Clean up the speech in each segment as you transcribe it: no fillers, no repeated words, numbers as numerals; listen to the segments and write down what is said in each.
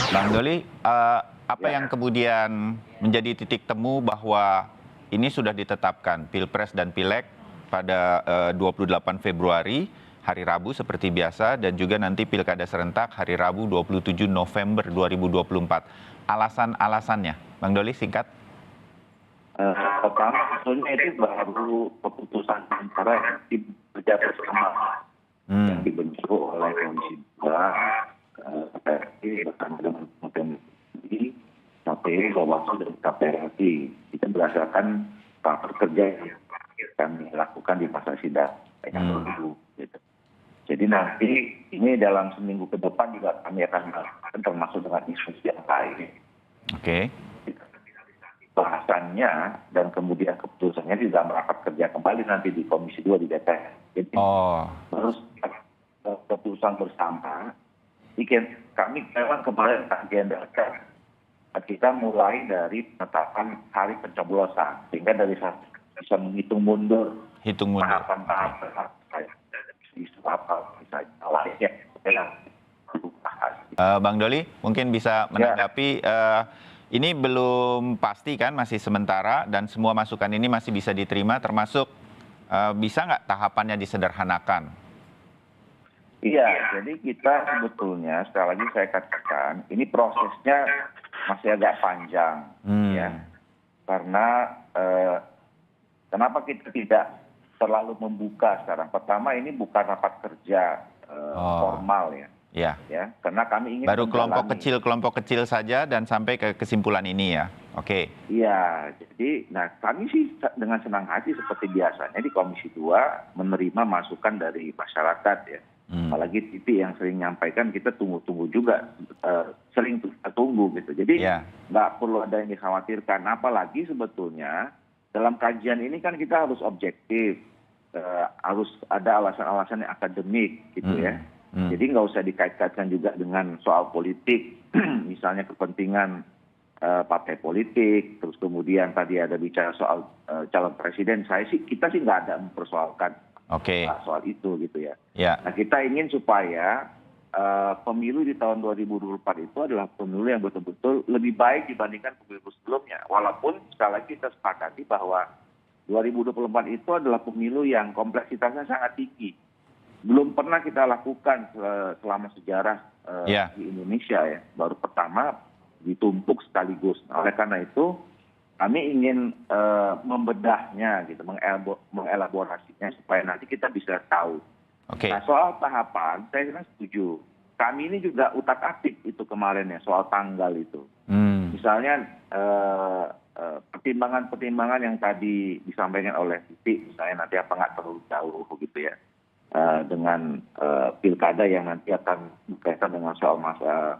Bang Doli, apa yang kemudian menjadi titik temu bahwa ini sudah ditetapkan Pilpres dan Pileg pada 28 Februari, hari Rabu seperti biasa, dan juga nanti Pilkada serentak hari Rabu 27 November 2024. Alasan-alasannya, Bang Doli singkat. Pertama, sebetulnya itu baru keputusan antara yang bekerja bersama yang dibentuk oleh Komisi 2, KPRI, bersama dengan Kementerian KPU, Bawaslu, dan KPRI. Itu berdasarkan rapat kerja yang kami lakukan di masa sidang yang baru. Gitu. Jadi nanti ini dalam seminggu ke depan juga kami akan melakukan termasuk dengan diskusi yang lain. Oke. Bahasannya dan kemudian keputusannya di dalam rapat kerja kembali nanti di Komisi 2 di DPR. Jadi terus keputusan bersama. Kami memang kemarin agendakan kita mulai dari penetapan hari pencoblosan sehingga dari saat bisa menghitung mundur tahapan-tahapan isu apa misalnya lainnya. Bang Doli mungkin bisa menanggapi. Ini belum pasti kan, masih sementara dan semua masukan ini masih bisa diterima, termasuk bisa nggak tahapannya disederhanakan? Iya, jadi kita sebetulnya sekali lagi saya katakan ini prosesnya masih agak panjang, ya, karena kenapa kita tidak terlalu membuka sekarang? Pertama ini bukan rapat kerja formal ya. Ya, karena kami ingin baru kelompok kecil saja dan sampai ke kesimpulan ini ya. Oke. Iya, jadi kami sih dengan senang hati seperti biasanya di Komisi 2 menerima masukan dari masyarakat ya. Apalagi TV yang sering nyampaikan kita tunggu-tunggu juga, sering tunggu gitu. Jadi nggak perlu ada yang dikhawatirkan. Apalagi sebetulnya dalam kajian ini kan kita harus objektif, harus ada alasan-alasan yang akademik gitu ya. Jadi nggak usah dikait-kaitkan juga dengan soal politik, misalnya kepentingan partai politik, terus kemudian tadi ada bicara soal calon presiden. Kita sih nggak ada mempersoalkan soal itu gitu ya. Nah kita ingin supaya pemilu di tahun 2024 itu adalah pemilu yang betul-betul lebih baik dibandingkan pemilu sebelumnya. Walaupun sekali lagi kita sepakati bahwa 2024 itu adalah pemilu yang kompleksitasnya sangat tinggi. Belum pernah kita lakukan selama sejarah di Indonesia ya. Baru pertama ditumpuk sekaligus. Oleh karena itu kami ingin membedahnya gitu, mengelaborasinya supaya nanti kita bisa tahu. Nah soal tahapan saya kira setuju. Kami ini juga utak-atik itu kemarin ya soal tanggal itu. Misalnya pertimbangan-pertimbangan yang tadi disampaikan oleh Siti, misalnya nanti apa nggak terlalu jauh gitu ya. Dengan pilkada yang nanti akan berkaitan dengan soal masa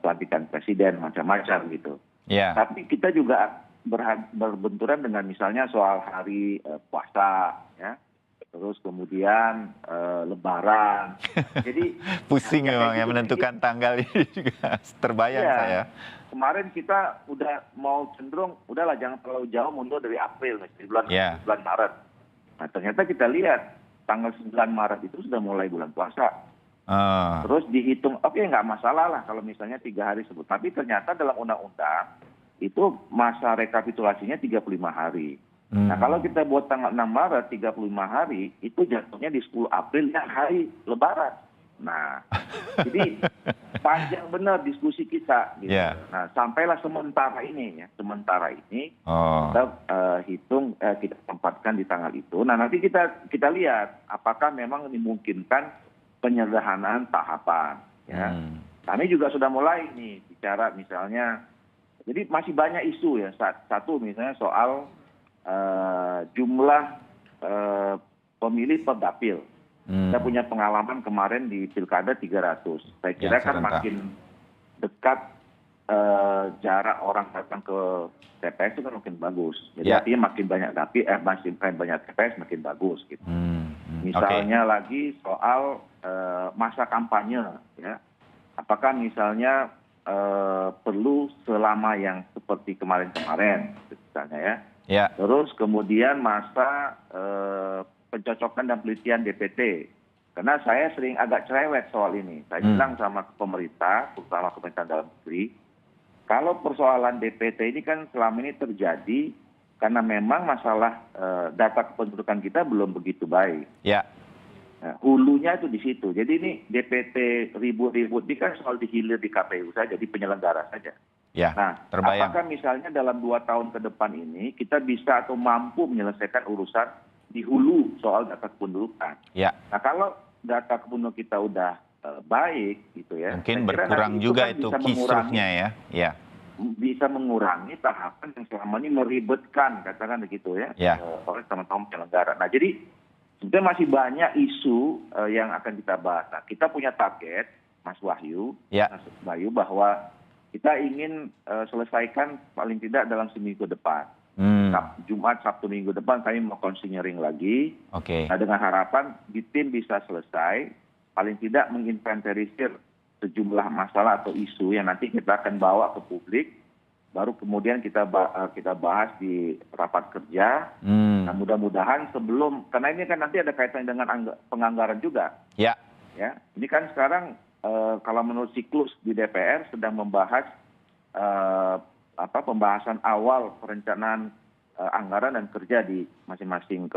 pelantikan presiden macam-macam gitu. Tapi kita juga berbenturan dengan misalnya soal hari puasa, ya, terus kemudian Lebaran. Jadi pusing memang ya menentukan tanggal ini juga terbayang saya. Kemarin kita udah mau cenderung udahlah jangan terlalu jauh mundur dari April, di bulan Maret. Nah ternyata kita lihat tanggal 9 Maret itu sudah mulai bulan puasa. Terus dihitung, nggak masalah lah kalau misalnya 3 hari sebut. Tapi ternyata dalam undang-undang itu masa rekapitulasinya 35 hari. Nah kalau kita buat tanggal 6 Maret 35 hari, itu jatuhnya di 10 April yang hari Lebaran. Nah, jadi panjang benar diskusi kita. Gitu. Nah sampailah sementara ini kita hitung, kita tempatkan di tanggal itu. Nah nanti kita lihat apakah memang dimungkinkan penyederhanaan tahapan. Ya. Kami juga sudah mulai nih bicara misalnya, jadi masih banyak isu ya. Satu misalnya soal jumlah pemilih per dapil. Kita punya pengalaman kemarin di pilkada 300. Saya kira kan makin dekat jarak orang datang ke TPS itu kan makin bagus. Jadi artinya makin banyak banyak TPS makin bagus gitu. Misalnya lagi soal masa kampanye ya. Apakah misalnya perlu selama yang seperti kemarin-kemarin misalnya ya. Terus kemudian masa pencocokan dan penelitian DPT Karena saya sering agak cerewet soal ini. Saya bilang sama pemerintah, terutama pemerintah dalam negeri, kalau persoalan DPT ini kan selama ini terjadi karena memang masalah data kependudukan kita belum begitu baik. Ya. Nah, hulunya itu di situ. Jadi ini DPT ribut-ribut ini kan soal dihilir di KPU saja, di penyelenggara saja. Ya, nah, terbayang. apakah misalnya dalam 2 tahun ke depan ini kita bisa atau mampu menyelesaikan urusan di hulu soal data kependudukan? Ya. Nah, kalau data kependudukan kita udah baik gitu ya. Mungkin berkurang juga itu kisruhnya ya. Ya. Bisa mengurangi tahapan yang selama ini meribetkan, katakan begitu ya, oleh teman-teman penyelenggara. Nah, jadi sebenarnya masih banyak isu yang akan kita bahas. Nah, kita punya target, Mas Wahyu, Mas Bayu, bahwa kita ingin selesaikan paling tidak dalam seminggu depan. Jumat, Sabtu, Minggu depan kami mau konseling lagi. Nah, dengan harapan di tim bisa selesai, paling tidak menginventarisir sejumlah masalah atau isu yang nanti kita akan bawa ke publik, baru kemudian kita bahas di rapat kerja. Nah, mudah-mudahan sebelum, karena ini kan nanti ada kaitan dengan penganggaran juga. Ya, ini kan sekarang kalau menurut siklus di DPR sedang membahas pembahasan awal perencanaan anggaran dan kerja di masing-masing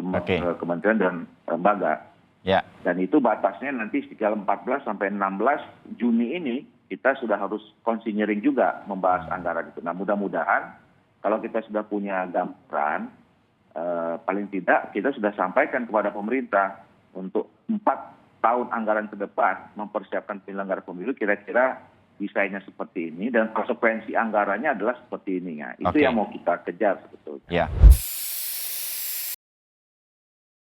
kementerian dan lembaga. Ya. Dan itu batasnya nanti tanggal 14 sampai 16 Juni ini kita sudah harus konsinyering juga membahas anggaran itu. Nah, mudah-mudahan kalau kita sudah punya gambaran, paling tidak kita sudah sampaikan kepada pemerintah untuk 4 tahun anggaran ke depan mempersiapkan penyelenggara pemilu kira-kira desainnya seperti ini dan konsekuensi anggarannya adalah seperti ini ya. Itu yang mau kita kejar sebetulnya. Ya.